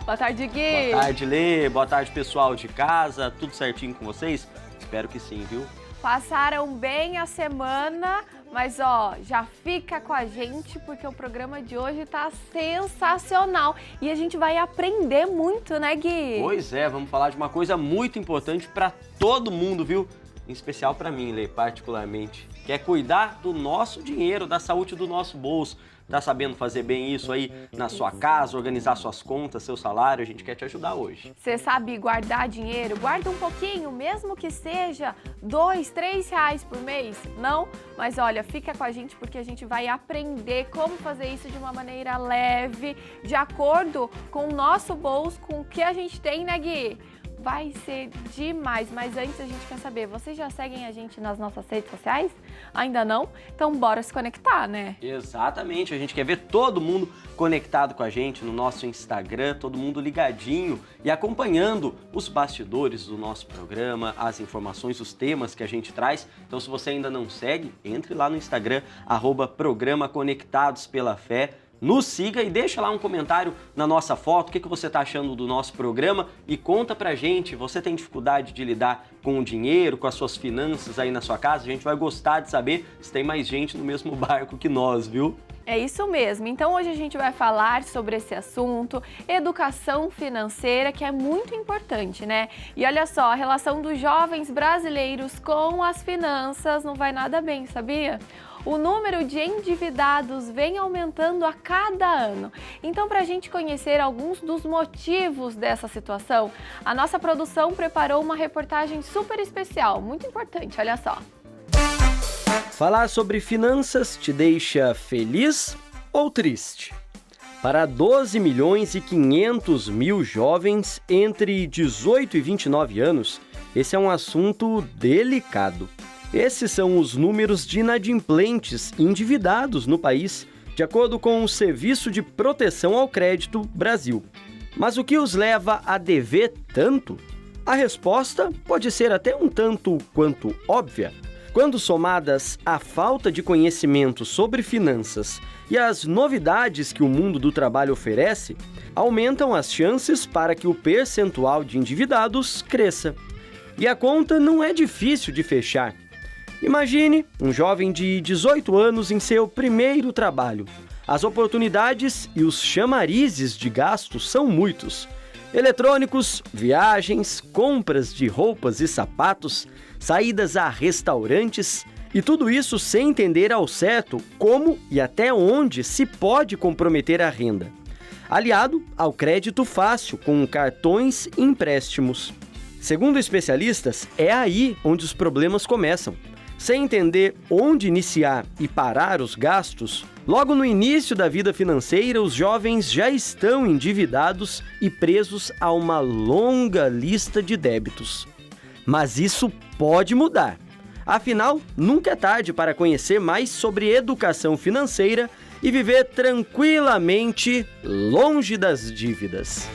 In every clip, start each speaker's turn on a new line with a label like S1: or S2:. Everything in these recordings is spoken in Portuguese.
S1: Boa tarde, Gui.
S2: Boa tarde, Lê. Boa tarde, pessoal de casa. Tudo certinho com vocês? Espero que sim, viu?
S1: Passaram bem a semana, mas ó, já fica com a gente porque o programa de hoje tá sensacional e a gente vai aprender muito, né, Gui?
S2: Pois é, vamos falar de uma coisa muito importante para todo mundo, viu? Em especial para mim, Lê, particularmente, que é cuidar do nosso dinheiro, da saúde do nosso bolso. Tá sabendo fazer bem isso aí na sua casa, organizar suas contas, seu salário? A gente quer te ajudar hoje.
S1: Você sabe guardar dinheiro? Guarda um pouquinho, mesmo que seja R$2, R$3 por mês. Não? Mas olha, fica com a gente porque a gente vai aprender como fazer isso de uma maneira leve, de acordo com o nosso bolso, com o que a gente tem, né, Gui? Vai ser demais, mas antes a gente quer saber, vocês já seguem a gente nas nossas redes sociais? Ainda não? Então bora se conectar, né?
S2: Exatamente, a gente quer ver todo mundo conectado com a gente no nosso Instagram, todo mundo ligadinho e acompanhando os bastidores do nosso programa, as informações, os temas que a gente traz. Então se você ainda não segue, entre lá no Instagram, @programa Conectados pela Fé. Nos siga e deixa lá um comentário na nossa foto, o que você está achando do nosso programa e conta pra gente, você tem dificuldade de lidar com o dinheiro, com as suas finanças aí na sua casa? A gente vai gostar de saber se tem mais gente no mesmo barco que nós, viu?
S1: É isso mesmo. Então hoje a gente vai falar sobre esse assunto, educação financeira, que é muito importante, né? E olha só, a relação dos jovens brasileiros com as finanças não vai nada bem, sabia? O número de endividados vem aumentando a cada ano. Então, para a gente conhecer alguns dos motivos dessa situação, a nossa produção preparou uma reportagem super especial, muito importante, olha só.
S2: Falar sobre finanças te deixa feliz ou triste? Para 12.500.000 jovens entre 18 e 29 anos, esse é um assunto delicado. Esses são os números de inadimplentes endividados no país, de acordo com o Serviço de Proteção ao Crédito Brasil. Mas o que os leva a dever tanto? A resposta pode ser até um tanto quanto óbvia. Quando somadas à falta de conhecimento sobre finanças e as novidades que o mundo do trabalho oferece, aumentam as chances para que o percentual de endividados cresça. E a conta não é difícil de fechar. Imagine um jovem de 18 anos em seu primeiro trabalho. As oportunidades e os chamarizes de gastos são muitos. Eletrônicos, viagens, compras de roupas e sapatos, saídas a restaurantes e tudo isso sem entender ao certo como e até onde se pode comprometer a renda. Aliado ao crédito fácil com cartões e empréstimos. Segundo especialistas, é aí onde os problemas começam. Sem entender onde iniciar e parar os gastos, logo no início da vida financeira, os jovens já estão endividados e presos a uma longa lista de débitos. Mas isso pode mudar. Afinal, nunca é tarde para conhecer mais sobre educação financeira e viver tranquilamente longe das dívidas.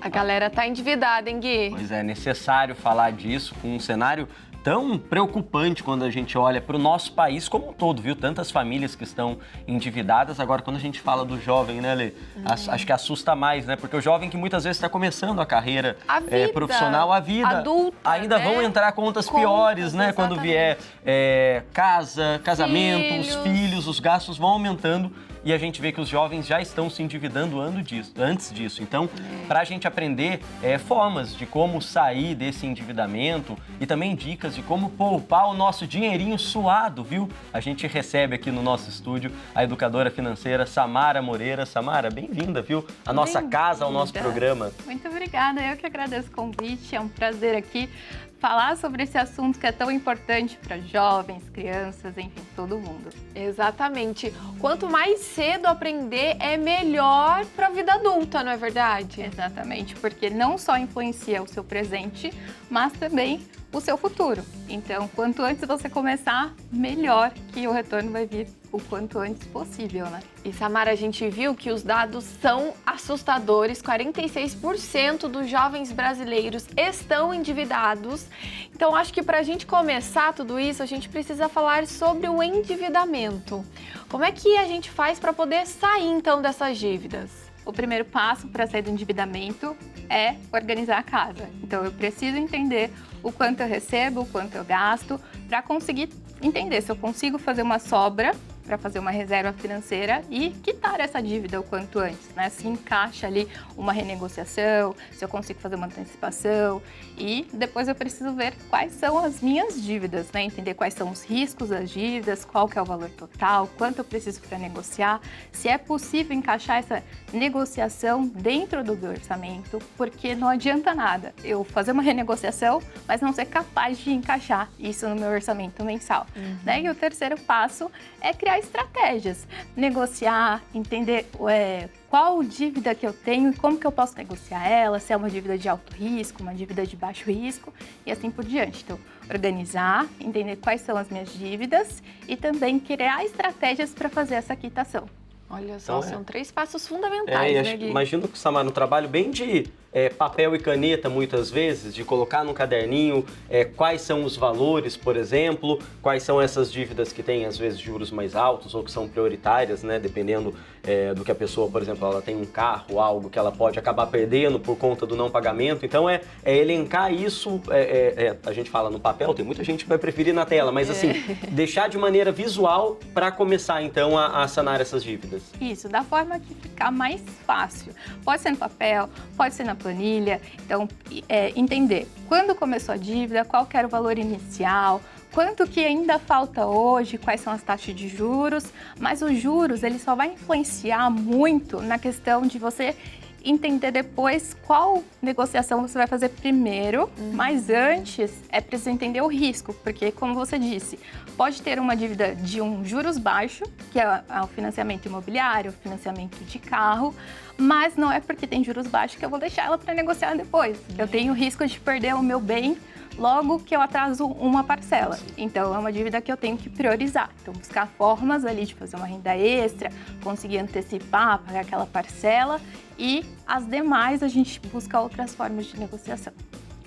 S1: A galera tá endividada, hein, Gui?
S2: Pois é, necessário falar disso com um cenário tão preocupante quando a gente olha para o nosso país como um todo, viu? Tantas famílias que estão endividadas. Agora, quando a gente fala do jovem, né, Lê? Acho que assusta mais, né? Porque o jovem que muitas vezes está começando a carreira profissional, a vida
S1: adulta,
S2: ainda
S1: né?
S2: vão entrar contas piores, né?
S1: Exatamente.
S2: Quando vier casa, casamento, os filhos, os gastos vão aumentando. E a gente vê que os jovens já estão se endividando antes disso. Então, para a gente aprender formas de como sair desse endividamento e também dicas de como poupar o nosso dinheirinho suado, viu? A gente recebe aqui no nosso estúdio a educadora financeira Samara Moreira. Samara, bem-vinda, viu? A nossa casa, ao nosso programa.
S3: Muito obrigada, eu que agradeço o convite, é um prazer aqui falar sobre esse assunto que é tão importante para jovens, crianças, enfim, todo mundo.
S1: Exatamente. Quanto mais cedo aprender, é melhor para a vida adulta, não é verdade?
S3: Exatamente, porque não só influencia o seu presente, mas também o seu futuro. Então, quanto antes você começar, melhor, que o retorno vai vir o quanto antes possível, né?
S1: E Samara, a gente viu que os dados são assustadores, 46% dos jovens brasileiros estão endividados. Então, acho que para a gente começar tudo isso, a gente precisa falar sobre o endividamento. Como é que a gente faz para poder sair, então, dessas dívidas?
S3: O primeiro passo para sair do endividamento é organizar a casa. Então, eu preciso entender o quanto eu recebo, o quanto eu gasto, para conseguir entender se eu consigo fazer uma sobra para fazer uma reserva financeira e quitar essa dívida o quanto antes, né? Se encaixa ali uma renegociação, se eu consigo fazer uma antecipação e depois eu preciso ver quais são as minhas dívidas, né? Entender quais são os riscos das dívidas, qual que é o valor total, quanto eu preciso para negociar, se é possível encaixar essa negociação dentro do meu orçamento, porque não adianta nada eu fazer uma renegociação, mas não ser capaz de encaixar isso no meu orçamento mensal, né? E o terceiro passo é criar estratégias, negociar, entender qual dívida que eu tenho e como que eu posso negociar ela, se é uma dívida de alto risco, uma dívida de baixo risco e assim por diante. Então, organizar, entender quais são as minhas dívidas e também criar estratégias para fazer essa quitação.
S1: Olha só, são 3 passos fundamentais, né, Gui?
S2: Imagino que, Samara, um trabalho bem de papel e caneta, muitas vezes, de colocar num caderninho quais são os valores, por exemplo, quais são essas dívidas que têm, às vezes, juros mais altos ou que são prioritárias, né, dependendo do que a pessoa, por exemplo, ela tem um carro, algo que ela pode acabar perdendo por conta do não pagamento. Então, elencar isso, a gente fala no papel, tem muita gente que vai preferir na tela, mas, assim, deixar de maneira visual para começar, então, a sanar essas dívidas.
S3: Isso, da forma que ficar mais fácil. Pode ser no papel, pode ser na planilha. Então, entender quando começou a dívida, qual que era o valor inicial, quanto que ainda falta hoje, quais são as taxas de juros. Mas os juros, ele só vai influenciar muito na questão de você entender depois qual negociação você vai fazer primeiro, mas antes é preciso entender o risco, porque, como você disse, pode ter uma dívida de um juros baixo, que é o financiamento imobiliário, o financiamento de carro, mas não é porque tem juros baixos que eu vou deixar ela para negociar depois. Eu tenho risco de perder o meu bem logo que eu atraso uma parcela. Então, é uma dívida que eu tenho que priorizar. Então, buscar formas ali de fazer uma renda extra, conseguir antecipar, pagar aquela parcela e as demais a gente busca outras formas de negociação.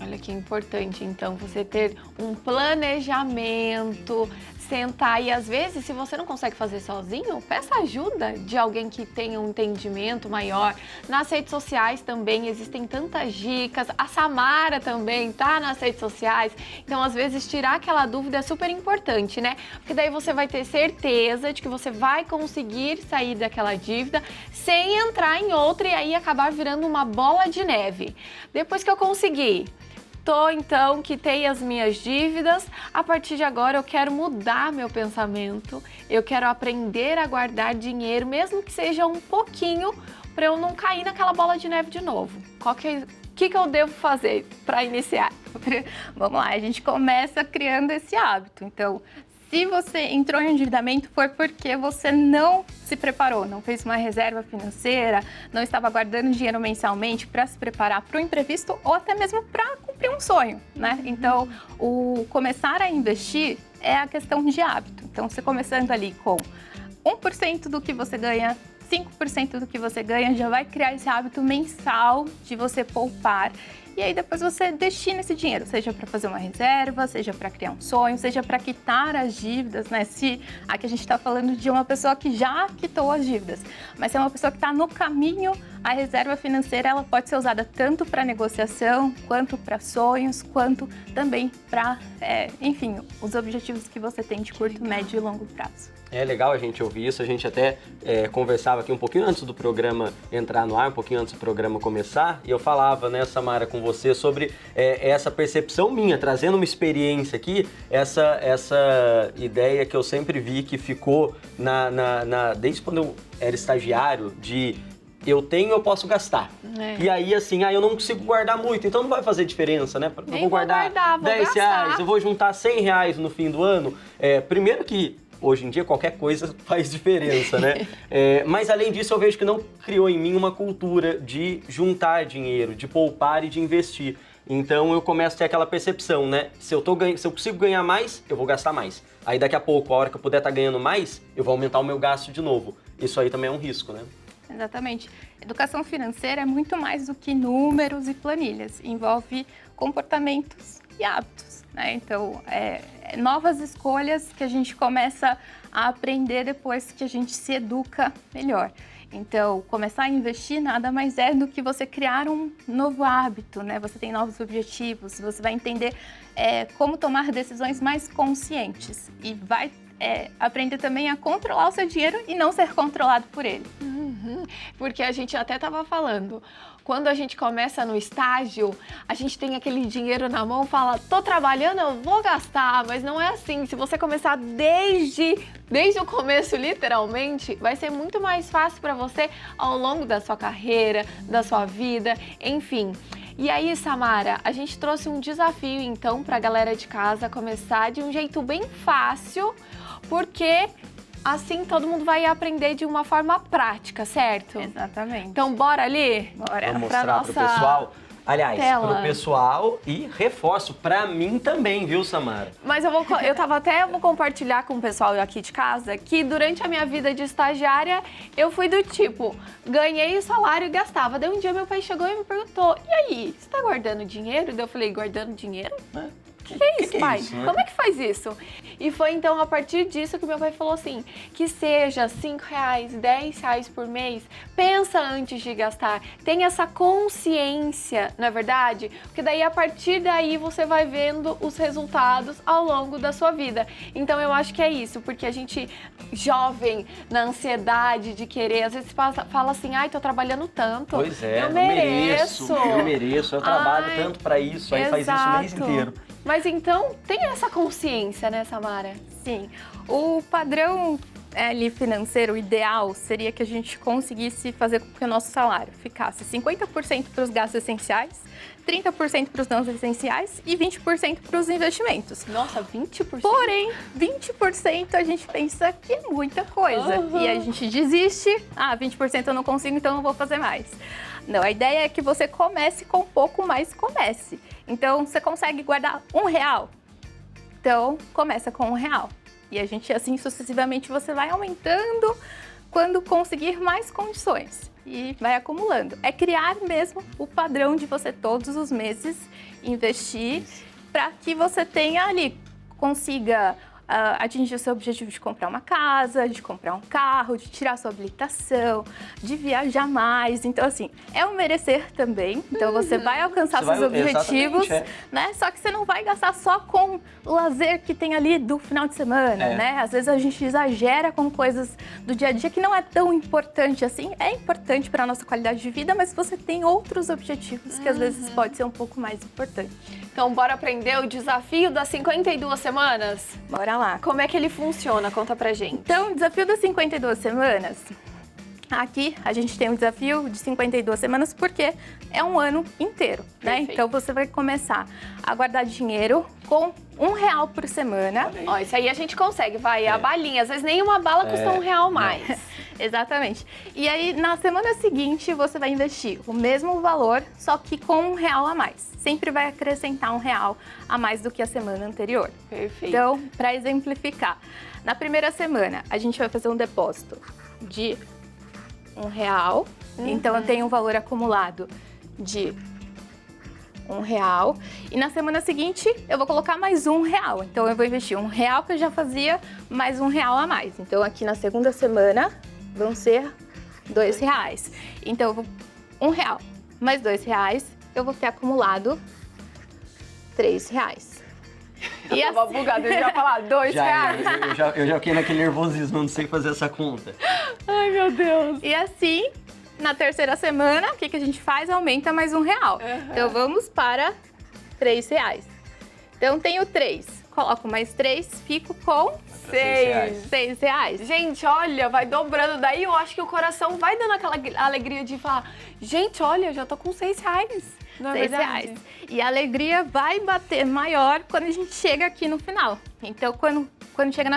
S1: Olha que importante, então, você ter um planejamento, sentar e, às vezes, se você não consegue fazer sozinho, peça ajuda de alguém que tenha um entendimento maior. Nas redes sociais também existem tantas dicas, a Samara também tá nas redes sociais, então, às vezes, tirar aquela dúvida é super importante, né? Porque daí você vai ter certeza de que você vai conseguir sair daquela dívida sem entrar em outra e aí acabar virando uma bola de neve. Depois que eu conseguir, então, quitei as minhas dívidas, a partir de agora eu quero mudar meu pensamento, eu quero aprender a guardar dinheiro, mesmo que seja um pouquinho, para eu não cair naquela bola de neve de novo. O que eu devo fazer para iniciar?
S3: Vamos lá, a gente começa criando esse hábito. Então, se você entrou em endividamento, foi porque você não se preparou, não fez uma reserva financeira, não estava guardando dinheiro mensalmente para se preparar para o imprevisto ou até mesmo para cumprir um sonho, né? Então, o começar a investir é a questão de hábito. Então, você começando ali com 1% do que você ganha, 5% do que você ganha, já vai criar esse hábito mensal de você poupar. E aí depois você destina esse dinheiro, seja para fazer uma reserva, seja para criar um sonho, seja para quitar as dívidas, né? Aqui a gente está falando de uma pessoa que já quitou as dívidas, mas se é uma pessoa que está no caminho, a reserva financeira ela pode ser usada tanto para negociação, quanto para sonhos, quanto também para, enfim, os objetivos que você tem de curto, médio e longo prazo.
S2: É legal a gente ouvir isso, a gente até conversava aqui um pouquinho antes do programa entrar no ar, um pouquinho antes do programa começar, e eu falava, né, Samara, com você sobre essa percepção minha, trazendo uma experiência aqui, essa ideia que eu sempre vi que ficou desde quando eu era estagiário, de eu tenho, eu posso gastar. E aí, assim, eu não consigo guardar muito, então não vai fazer diferença, né? Eu vou guardar R$10, eu vou juntar R$100 no fim do ano. Primeiro que hoje em dia qualquer coisa faz diferença, né? Mas além disso eu vejo que não criou em mim uma cultura de juntar dinheiro, de poupar e de investir. Então eu começo a ter aquela percepção, né? Se eu consigo ganhar mais, eu vou gastar mais. Aí daqui a pouco, a hora que eu puder estar ganhando mais, eu vou aumentar o meu gasto de novo. Isso aí também é um risco, né?
S3: Exatamente. Educação financeira é muito mais do que números e planilhas. Envolve comportamentos e hábitos, né? Então, novas escolhas que a gente começa a aprender depois que a gente se educa melhor. Então, começar a investir nada mais é do que você criar um novo hábito, né? Você tem novos objetivos, você vai entender como tomar decisões mais conscientes e vai aprender também a controlar o seu dinheiro e não ser controlado por ele.
S1: Porque a gente até estava falando, quando a gente começa no estágio, a gente tem aquele dinheiro na mão, fala, tô trabalhando, eu vou gastar, mas não é assim. Se você começar desde o começo, literalmente, vai ser muito mais fácil para você ao longo da sua carreira, da sua vida, enfim. E aí, Samara, a gente trouxe um desafio, então, para a galera de casa começar de um jeito bem fácil, porque assim todo mundo vai aprender de uma forma prática, certo?
S3: Exatamente.
S1: Então, bora ali?
S3: Bora.
S2: Vamos mostrar pro pessoal. Aliás,
S1: tela.
S2: pro pessoal e reforço, pra mim também, viu, Samara?
S1: Mas eu vou compartilhar com o pessoal aqui de casa que durante a minha vida de estagiária, eu fui do tipo, ganhei o salário e gastava. Daí um dia meu pai chegou e me perguntou, e aí, você tá guardando dinheiro? Daí eu falei, guardando dinheiro? Que é isso, pai?
S2: Isso, né?
S1: Como é que faz isso? E foi então a partir disso que meu pai falou assim, que seja R$5, R$10 por mês, pensa antes de gastar, tenha essa consciência, não é verdade? Porque daí a partir daí você vai vendo os resultados ao longo da sua vida. Então eu acho que é isso, porque a gente, jovem, na ansiedade de querer, às vezes fala assim, ai, tô trabalhando tanto.
S2: Pois é,
S1: eu mereço.
S2: eu trabalho
S1: Ai,
S2: tanto pra isso, aí faz isso o mês
S1: exato.
S2: inteiro.
S1: Mas então, tem essa consciência, né, Samara?
S3: Sim. O padrão ali financeiro ideal seria que a gente conseguisse fazer com que o nosso salário ficasse 50% para os gastos essenciais, 30% para os não essenciais e 20% para os investimentos.
S1: Nossa, 20%?
S3: Porém, 20% a gente pensa que é muita coisa.
S1: Uhum.
S3: E a gente desiste. 20% eu não consigo, então não vou fazer mais. Não, a ideia é que você comece com um pouco, mas comece. Então, você consegue guardar R$1? Então, começa com R$1. E a gente, assim, sucessivamente, você vai aumentando quando conseguir mais condições. E vai acumulando. É criar mesmo o padrão de você todos os meses investir para que você tenha ali, consiga atingir o seu objetivo de comprar uma casa, de comprar um carro, de tirar sua habilitação, de viajar mais. Então, assim, é um merecer também. Então, você vai alcançar seus objetivos, né? Só que você não vai gastar só com o lazer que tem ali do final de semana, né? Às vezes a gente exagera com coisas do dia a dia que não é tão importante assim. É importante para a nossa qualidade de vida, mas você tem outros objetivos que às vezes pode ser um pouco mais importante.
S1: Então, bora aprender o desafio das 52 semanas?
S3: Bora lá.
S1: Como é que ele funciona? Conta pra gente.
S3: Então, o desafio das 52 semanas, aqui a gente tem um desafio de 52 semanas porque é um ano inteiro, né?
S1: Perfeito.
S3: Então, você vai começar a guardar dinheiro com R$1 por semana.
S1: Ó, isso aí a gente consegue, vai, a balinha. Às vezes nem uma bala custa R$1 mais.
S3: Exatamente. E aí, na semana seguinte, você vai investir o mesmo valor, só que com R$1 a mais. Sempre vai acrescentar R$1 a mais do que a semana anterior.
S1: Perfeito.
S3: Então, para exemplificar, na primeira semana, a gente vai fazer um depósito de R$1. Então, eu tenho um valor acumulado de R$1. E na semana seguinte, eu vou colocar mais R$1. Então, eu vou investir R$1 que eu já fazia, mais R$1 a mais. Então, aqui na segunda semana, vão ser R$2. Então, eu vou R$1 mais R$2, eu vou ter acumulado R$3.
S1: E eu tava bugada, eu ia falar R$2.
S2: Eu já fiquei naquele nervosismo, não sei fazer essa conta.
S1: Ai, meu Deus.
S3: E assim, na terceira semana, o que a gente faz? Aumenta mais R$1. Então, vamos para R$3. Então, tenho 3. Coloco mais 3, fico com R$6.
S1: Gente, olha, vai dobrando. Daí eu acho que o coração vai dando aquela alegria de falar, gente, olha, eu já tô com R$6. Não é verdade?
S3: R$6. E a alegria vai bater maior quando a gente chega aqui no final. Então, quando chega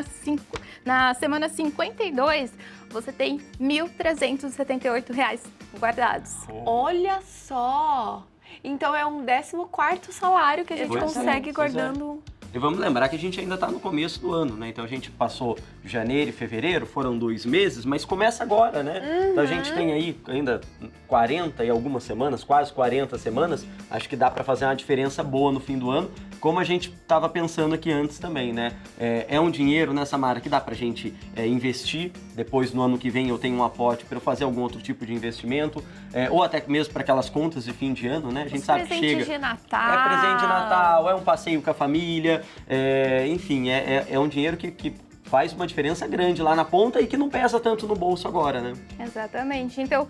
S3: na semana 52, você tem R$1.378 guardados.
S1: Olha só! Então é um 14º salário que a gente consegue guardando.
S2: E vamos lembrar que a gente ainda está no começo do ano, né? Então a gente passou janeiro e fevereiro, foram 2 meses, mas começa agora, né? Então a gente tem aí ainda 40 e algumas semanas, quase 40 semanas. Acho que dá para fazer uma diferença boa no fim do ano, como a gente estava pensando aqui antes também, né? É um dinheiro, né, Samara, que dá pra gente investir. Depois, no ano que vem, eu tenho um aporte para eu fazer algum outro tipo de investimento, ou até mesmo para aquelas contas de fim de ano, né? A gente sabe que chega.
S1: Presente de Natal.
S2: É presente de Natal, é um passeio com a família, enfim, é um dinheiro que faz uma diferença grande lá na ponta e que não pesa tanto no bolso agora, né?
S3: Exatamente. Então,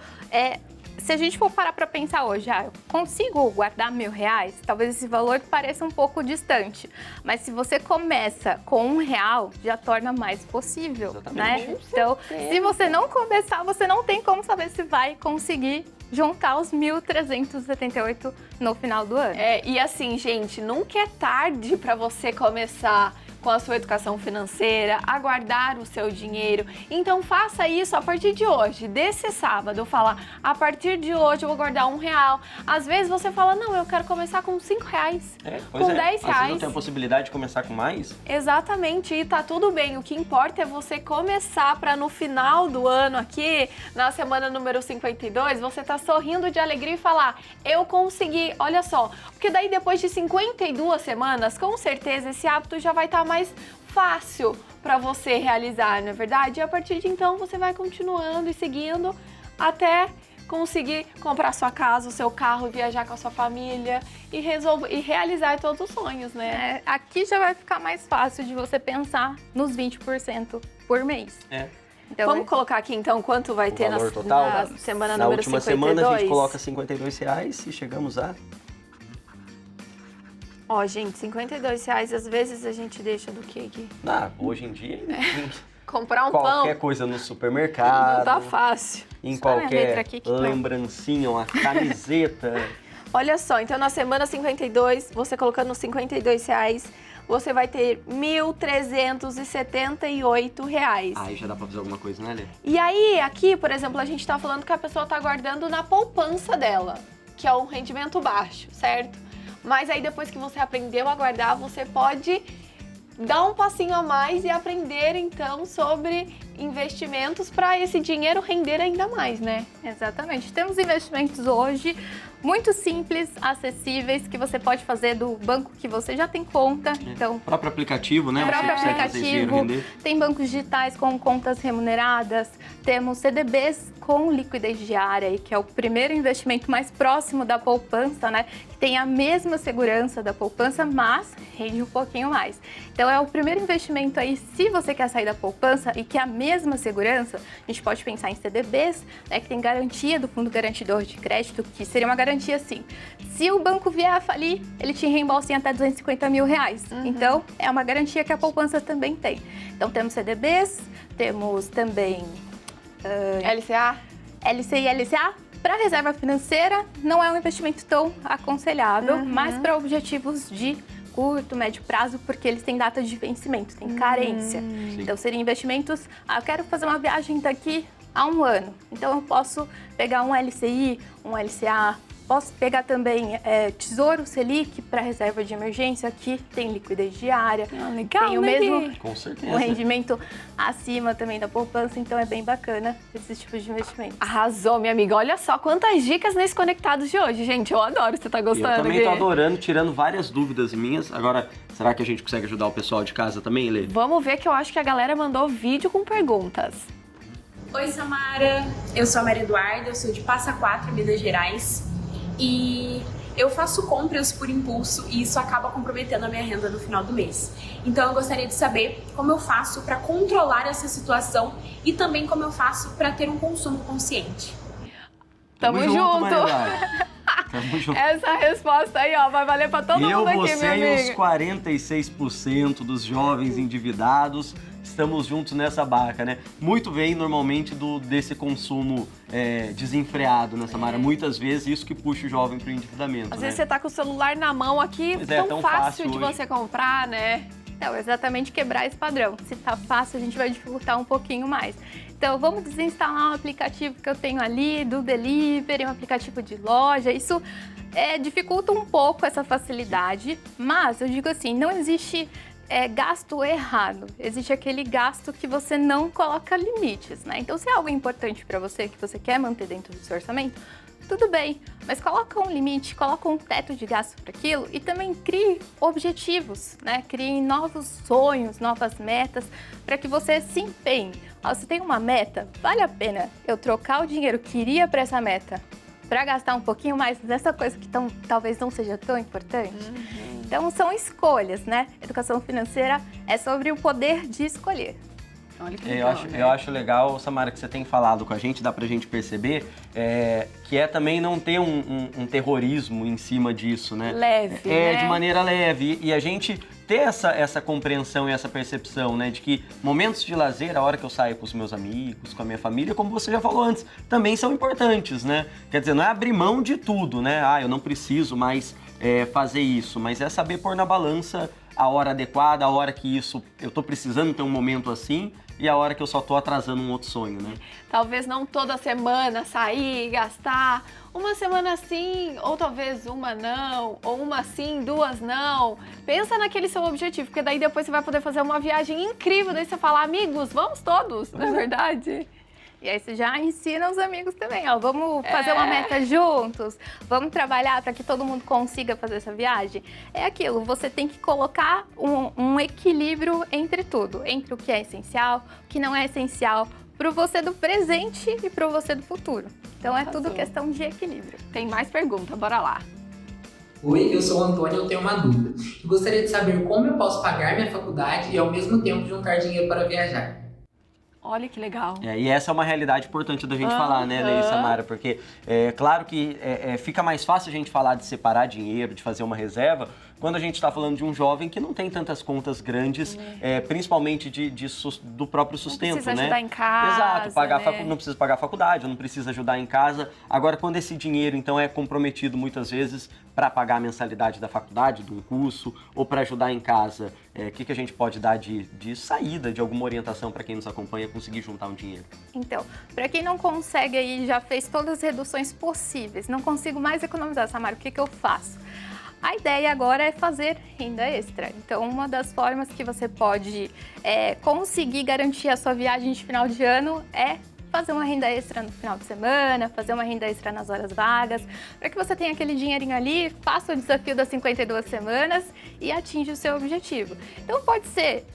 S3: se a gente for parar para pensar hoje, eu consigo guardar R$1.000? Talvez esse valor pareça um pouco distante, mas se você começa com R$1, já torna mais possível,
S2: Exatamente.
S3: né? Então, se você não começar, você não tem como saber se vai conseguir juntar os 1.378 no final do ano.
S1: E assim, gente, nunca é tarde para você começar com a sua educação financeira, a guardar o seu dinheiro. Então faça isso a partir de hoje, desse sábado. Fala, a partir de hoje eu vou guardar R$1. Às vezes você fala, não, eu quero começar com R$5, com R$10.
S2: Às vezes não tem a possibilidade de começar com mais.
S1: Exatamente, e tá tudo bem. O que importa é você começar para no final do ano aqui, na semana número 52, você tá sorrindo de alegria e falar, eu consegui, olha só. Porque daí depois de 52 semanas, com certeza esse hábito já vai estar mais fácil para você realizar, não é verdade? E a partir de então você vai continuando e seguindo até conseguir comprar sua casa, o seu carro, viajar com a sua família e realizar todos os sonhos, né?
S3: Aqui já vai ficar mais fácil de você pensar nos 20% por mês.
S1: Então, vamos colocar aqui então quanto vai ter na semana número 52?
S2: Na última semana a gente coloca R$52 e chegamos a...
S1: Ó, gente, R$52, às vezes a gente deixa do que aqui?
S2: Hoje em dia,
S1: comprar um
S2: qualquer
S1: pão.
S2: coisa no supermercado.
S1: Não tá fácil.
S2: Em qualquer lembrancinha, uma camiseta.
S1: Olha só, então na semana 52, você colocando R$52, você vai ter R$1.378.
S2: Aí já dá pra fazer alguma coisa, né, Lê?
S1: E aí, aqui, por exemplo, a gente tá falando que a pessoa tá guardando na poupança dela, que é um rendimento baixo, certo? Mas aí depois que você aprendeu a guardar, você pode dar um passinho a mais e aprender então sobre investimentos para esse dinheiro render ainda mais, né?
S3: Exatamente. Temos investimentos hoje muito simples, acessíveis, que você pode fazer do banco que você já tem conta. Então,
S2: o próprio aplicativo, né?
S3: O próprio aplicativo. Tem bancos digitais com contas remuneradas. Temos CDBs com liquidez diária, que é o primeiro investimento mais próximo da poupança, né? Que tem a mesma segurança da poupança, mas rende um pouquinho mais. Então, é o primeiro investimento aí, se você quer sair da poupança e que é a mesma segurança, a gente pode pensar em CDBs, né? Que tem garantia do Fundo Garantidor de Crédito, que seria uma garantia assim. Se o banco vier a falir, ele te reembolsa em até R$250 mil. Então, é uma garantia que a poupança também tem. Então, temos CDBs, temos também...
S1: LCA?
S3: LCI e LCA. Para reserva financeira, não é um investimento tão aconselhável, mas para objetivos de curto, médio prazo, porque eles têm data de vencimento, tem carência. Então, seriam investimentos, eu quero fazer uma viagem daqui a 1 ano. Então, eu posso pegar um LCI, um LCA, posso pegar também Tesouro Selic para reserva de emergência, que tem liquidez diária.
S1: Legal,
S3: tem o mesmo
S2: com certeza.
S3: um rendimento acima também da poupança, então é bem bacana esses tipos de investimento.
S1: Arrasou, minha amiga. Olha só quantas dicas nesse Conectados de hoje, gente. Eu adoro, você tá gostando?
S2: Eu também tô adorando, tirando várias dúvidas minhas. Agora, será que a gente consegue ajudar o pessoal de casa também, Lê?
S1: Vamos ver, que eu acho que a galera mandou vídeo com perguntas.
S4: Oi, Samara. Eu sou a Maria Eduarda, eu sou de Passa Quatro, Minas Gerais. E eu faço compras por impulso e isso acaba comprometendo a minha renda no final do mês. Então eu gostaria de saber como eu faço para controlar essa situação e também como eu faço para ter um consumo consciente.
S1: Tamo junto!
S2: Maria Eduarda. Tamo junto.
S1: Essa resposta aí, ó, vai valer para todo mundo aqui,
S2: você
S1: minha amiga.
S2: e os 46% dos jovens endividados estamos juntos nessa barca, né? Muito bem, normalmente, desse consumo desenfreado, né, Samara? Muitas vezes isso que puxa o jovem pro endividamento,
S1: Às vezes você tá com o celular na mão aqui, tão fácil de você comprar, né?
S3: Então, exatamente quebrar esse padrão. Se tá fácil, a gente vai dificultar um pouquinho mais. Então, vamos desinstalar um aplicativo que eu tenho ali, do delivery, um aplicativo de loja. Isso dificulta um pouco essa facilidade, mas eu digo assim, não existe gasto errado. Existe aquele gasto que você não coloca limites, né? Então, se é algo importante para você, que você quer manter dentro do seu orçamento, tudo bem, mas coloca um limite, coloca um teto de gasto para aquilo e também crie objetivos, né? Crie novos sonhos, novas metas, para que você se empenhe. Você tem uma meta, vale a pena eu trocar o dinheiro que iria para essa meta para gastar um pouquinho mais nessa coisa que talvez não seja tão importante? Então, são escolhas, né? Educação financeira é sobre o poder de escolher.
S1: Olha que legal,
S2: eu acho legal, Samara, que você tem falado com a gente, dá pra gente perceber, que também não ter um terrorismo em cima disso, né?
S1: Leve, né?
S2: De maneira leve. E a gente ter essa compreensão e essa percepção, né? De que momentos de lazer, a hora que eu saio com os meus amigos, com a minha família, como você já falou antes, também são importantes, né? Quer dizer, não é abrir mão de tudo, né? Eu não preciso mais fazer isso, mas é saber pôr na balança a hora adequada, a hora que eu tô precisando ter um momento assim e a hora que eu só tô atrasando um outro sonho, né?
S1: Talvez não toda semana sair, gastar, uma semana sim, ou talvez uma não, ou uma sim, duas não. Pensa naquele seu objetivo, porque daí depois você vai poder fazer uma viagem incrível, daí você fala, amigos, vamos todos, não é verdade?
S3: E aí você já ensina os amigos também, ó, vamos fazer uma meta juntos, vamos trabalhar para que todo mundo consiga fazer essa viagem. É aquilo, você tem que colocar um equilíbrio entre tudo, entre o que é essencial, o que não é essencial, para você do presente e para você do futuro. Então é tudo questão de equilíbrio.
S1: Tem mais pergunta, bora lá.
S5: Oi, eu sou o Antônio e eu tenho uma dúvida. Eu gostaria de saber como eu posso pagar minha faculdade e ao mesmo tempo juntar dinheiro para viajar.
S1: Olha que legal.
S2: E essa é uma realidade importante da gente falar, né, Lei Samara? Porque claro que fica mais fácil a gente falar de separar dinheiro, de fazer uma reserva, quando a gente está falando de um jovem que não tem tantas contas grandes, principalmente do próprio sustento,
S1: não precisa
S2: né?
S1: ajudar em casa,
S2: Exato, não precisa pagar a faculdade, não precisa ajudar em casa. Agora, quando esse dinheiro, então, é comprometido muitas vezes para pagar a mensalidade da faculdade, de um curso, ou para ajudar em casa, o que a gente pode dar de saída, de alguma orientação para quem nos acompanha conseguir juntar um dinheiro?
S3: Então, para quem não consegue aí, já fez todas as reduções possíveis, não consigo mais economizar, Samara, o que eu faço? A ideia agora é fazer renda extra. Então, uma das formas que você pode conseguir garantir a sua viagem de final de ano é fazer uma renda extra no final de semana, fazer uma renda extra nas horas vagas, para que você tenha aquele dinheirinho ali, faça o desafio das 52 semanas e atinja o seu objetivo. Então pode ser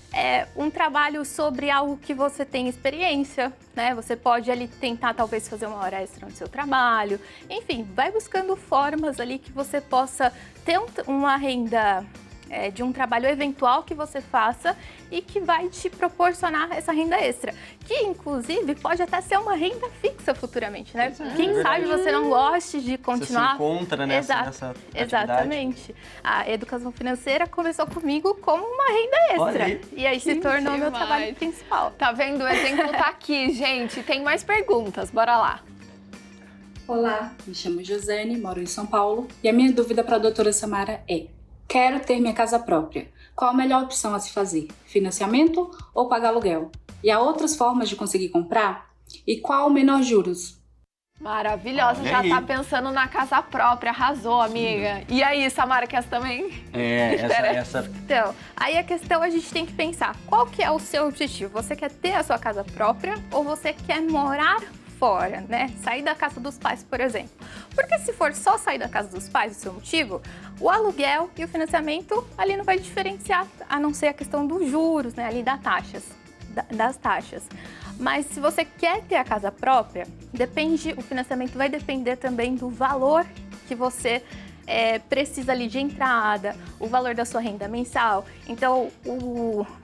S3: um trabalho sobre algo que você tem experiência, né? Você pode ali tentar talvez fazer uma hora extra no seu trabalho, enfim, vai buscando formas ali que você possa ter uma renda de um trabalho eventual que você faça e que vai te proporcionar essa renda extra, que inclusive pode até ser uma renda fixa futuramente, né? Quem sabe você não goste de continuar...
S2: Você se encontra nessa atividade.
S3: Exatamente. A educação financeira começou comigo como uma renda extra.
S2: Aí.
S3: E aí se tornou meu trabalho principal.
S1: Tá vendo? O exemplo tá aqui, gente. Tem mais perguntas, bora lá.
S6: Olá, me chamo Josiane, moro em São Paulo e a minha dúvida para a doutora Samara é: quero ter minha casa própria. Qual a melhor opção a se fazer? Financiamento ou pagar aluguel? E há outras formas de conseguir comprar? E qual o menor juros?
S1: Maravilhosa,
S2: Olha
S1: já
S2: aí.
S1: tá pensando na casa própria, arrasou, amiga. E aí, Samara, quer essa também?
S2: Essa
S3: Então, aí a questão a gente tem que pensar, qual que é o seu objetivo? Você quer ter a sua casa própria ou você quer morar fora, né? Sair da casa dos pais, por exemplo. Porque se for só sair da casa dos pais, o seu motivo, o aluguel e o financiamento ali não vai diferenciar, a não ser a questão dos juros, né? Ali das taxas. Mas se você quer ter a casa própria, o financiamento vai depender também do valor que você precisa ali de entrada, o valor da sua renda mensal. Então,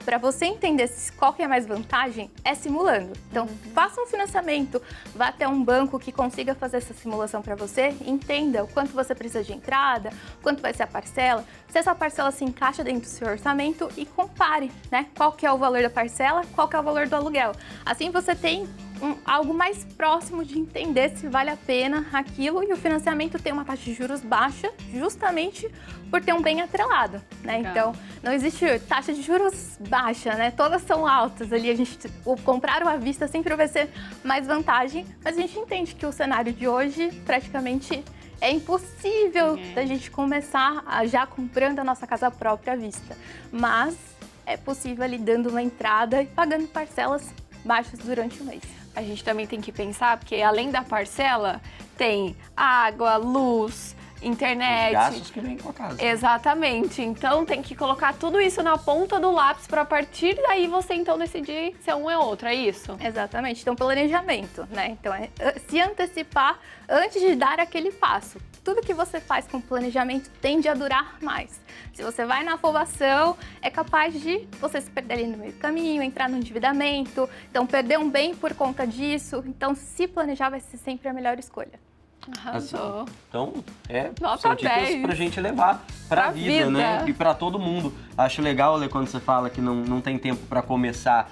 S3: para você entender qual que é mais vantagem, é simulando. Então, faça um financiamento, vá até um banco que consiga fazer essa simulação para você, entenda o quanto você precisa de entrada, quanto vai ser a parcela, se essa parcela se encaixa dentro do seu orçamento e compare, né? Qual que é o valor da parcela, qual que é o valor do aluguel. Assim você tem algo mais próximo de entender se vale a pena aquilo, e o financiamento tem uma taxa de juros baixa justamente por ter um bem atrelado, né?
S1: Legal.
S3: Então, não existe taxa de juros baixa, né? Todas são altas ali, o comprar à vista sempre vai ser mais vantagem, mas a gente entende que o cenário de hoje praticamente é impossível da gente começar já comprando a nossa casa própria à vista, mas é possível ali dando uma entrada e pagando parcelas baixas durante o mês.
S1: A gente também tem que pensar, porque além da parcela, tem água, luz, internet.
S2: Os gastos que vêm com a casa.
S1: Exatamente. Então tem que colocar tudo isso na ponta do lápis para a partir daí você então decidir se é um ou é outro, é isso?
S3: Exatamente. Então, planejamento, né? Então, é se antecipar antes de dar aquele passo. Tudo que você faz com planejamento tende a durar mais. Se você vai na afobação, é capaz de você se perder ali no meio do caminho, entrar no endividamento, então perder um bem por conta disso. Então, se planejar vai ser sempre a melhor escolha.
S1: Arrasou.
S2: Então,
S1: Nota
S2: são dicas
S1: 10.
S2: pra gente levar pra
S1: Pra
S2: vida, né?
S1: vida.
S2: E pra todo mundo. Acho legal, Lê, quando você fala que não tem tempo pra começar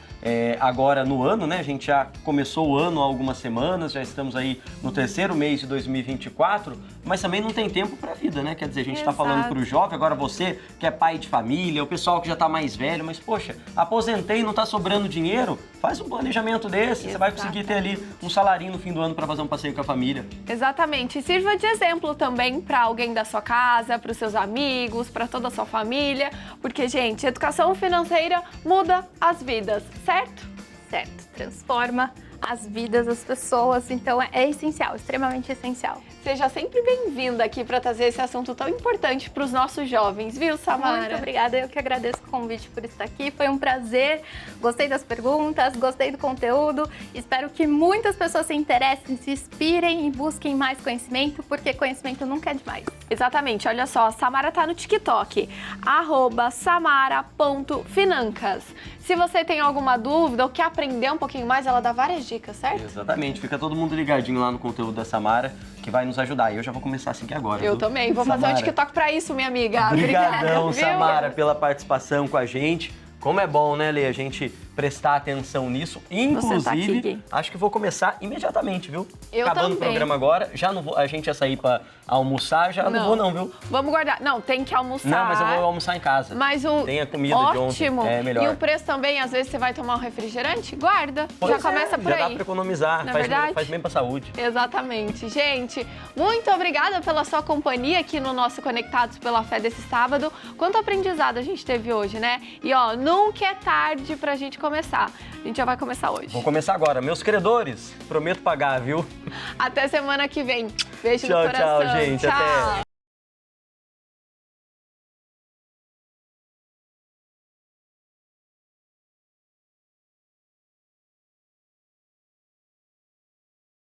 S2: agora no ano, né? A gente já começou o ano há algumas semanas, já estamos aí no terceiro mês de 2024, mas também não tem tempo pra vida, né? Quer dizer, a gente tá falando
S1: Exato.
S2: pro jovem, agora você que é pai de família, o pessoal que já tá mais velho, mas poxa, aposentei, não tá sobrando dinheiro, faz um planejamento desse, você vai conseguir ter ali um salarinho no fim do ano pra fazer um passeio com a família.
S1: Exatamente. E sirva de exemplo também para alguém da sua casa, para os seus amigos, para toda a sua família, porque, gente, educação financeira muda as vidas, certo?
S3: Certo. Transforma as vidas das pessoas, então é essencial, extremamente essencial.
S1: Seja sempre bem-vinda aqui para trazer esse assunto tão importante para os nossos jovens, viu, Samara?
S3: Muito obrigada, eu que agradeço o convite por estar aqui, foi um prazer, gostei das perguntas, gostei do conteúdo, espero que muitas pessoas se interessem, se inspirem e busquem mais conhecimento, porque conhecimento nunca é demais.
S1: Exatamente, olha só, a Samara tá no TikTok, @samara.financas. Se você tem alguma dúvida ou quer aprender um pouquinho mais, ela dá várias dicas, certo?
S2: Exatamente, fica todo mundo ligadinho lá no conteúdo da Samara, que vai nos ajudar. E eu já vou começar a seguir agora.
S1: Eu
S2: viu?
S1: também, vou fazer um
S2: Samara,
S1: TikTok para isso, minha amiga.
S2: Obrigadão,
S1: viu?
S2: Samara, pela participação com a gente. Como é bom, né, Lê, a gente prestar atenção nisso. Inclusive,
S1: aqui.
S2: acho que vou começar imediatamente, viu?
S1: Eu
S2: Acabando
S1: também.
S2: o programa agora, já não vou, a gente ia sair pra almoçar, já não vou não, viu?
S1: Vamos guardar. Não, tem que almoçar.
S2: Não, mas eu vou almoçar em casa.
S1: Mas o
S2: Tem a comida de ontem,
S1: ótimo.
S2: é melhor.
S1: E o preço também, às vezes você vai tomar um refrigerante, guarda.
S2: Pois
S1: já começa por
S2: já dá
S1: aí.
S2: pra economizar,
S1: Não é verdade?
S2: faz bem pra saúde.
S1: Exatamente. Gente, muito obrigada pela sua companhia aqui no nosso Conectados pela Fé desse sábado. Quanto aprendizado a gente teve hoje, né? E ó, nunca é tarde pra gente começar. A gente já vai começar hoje.
S2: Vou começar agora. Meus credores, prometo pagar, viu?
S1: Até semana que vem. Beijo
S2: Tchau,
S1: no coração.
S2: tchau, gente. Até.